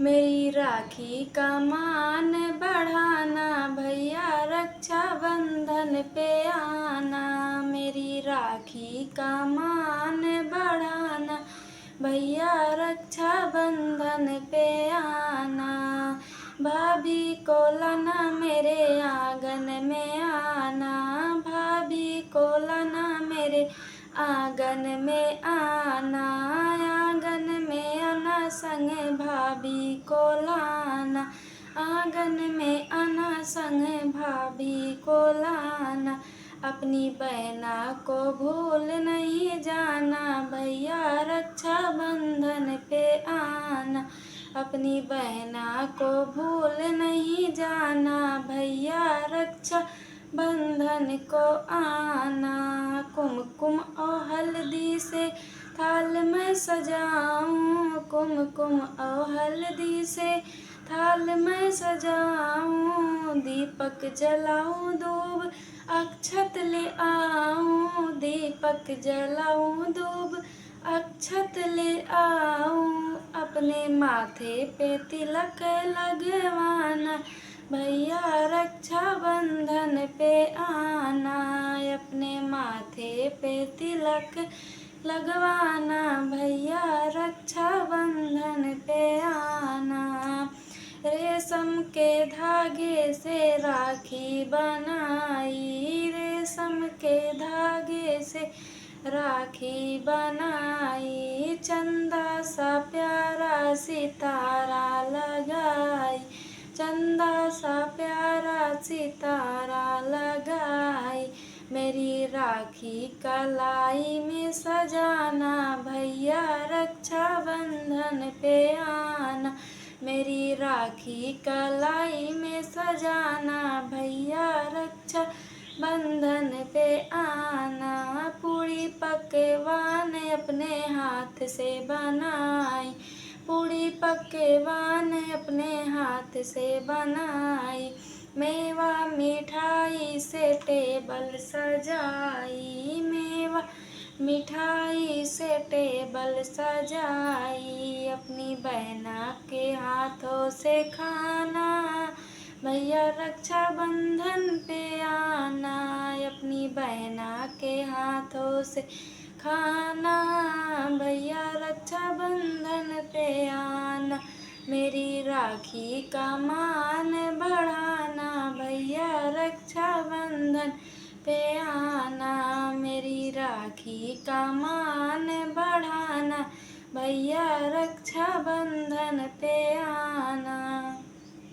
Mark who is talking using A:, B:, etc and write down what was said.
A: मेरी राखी का मान बढ़ाना, भैया रक्षा बंधन पे आना। मेरी राखी का मान बढ़ाना, भैया रक्षा बंधन पे आना। भाभी को लाना मेरे आंगन में आना, भाभी को लाना मेरे आंगन में आना। आंगन में आना संग भाभी को लाना, आंगन में आना संग भाभी को लाना। अपनी बहना को भूल नहीं जाना, भैया रक्षा बंधन पे आना। अपनी बहना को भूल नहीं जाना, भैया रक्षा बंधन को आना। कुमकुम और हल्दी से थाल मैं सजाऊं, कुमकुम और हल्दी से थाल मैं सजाऊं। दीपक जलाऊं धूप अक्षत ले आऊं, दीपक जलाऊं धूप अक्षत ले आऊं। अपने माथे पे तिलक लगवाना, भैया रक्षा बंधन पे आना। अपने माथे पे तिलक लगवाना, भैया रक्षा बंधन पे आना। रेशम के धागे से राखी बनाई, रेशम के धागे से राखी बनाई। चंदा सा प्यारा सितारा लगाई, चंदा सा प्यारा सितारा लगाई। मेरी राखी कलाई में सजाना, भैया रक्षा बंधन पे आना। मेरी राखी कलाई में सजाना, भैया रक्षा बंधन पे आना। पूरी पकवान अपने हाथ से बनाई, पूरी पकवान अपने हाथ से बनाई। मेवा मिठाई से टेबल सजाई, मेवा मिठाई से टेबल सजाई। अपनी बहना के हाथों से खाना, भैया रक्षा बंधन पे आना। अपनी बहना के हाथों से खाना, भैया रक्षा बंधन पे आना। मेरी राखी का मान बढ़ाना, भैया रक्षा बंधन पे आना। मेरी राखी का मान बढ़ाना, भैया रक्षा बंधन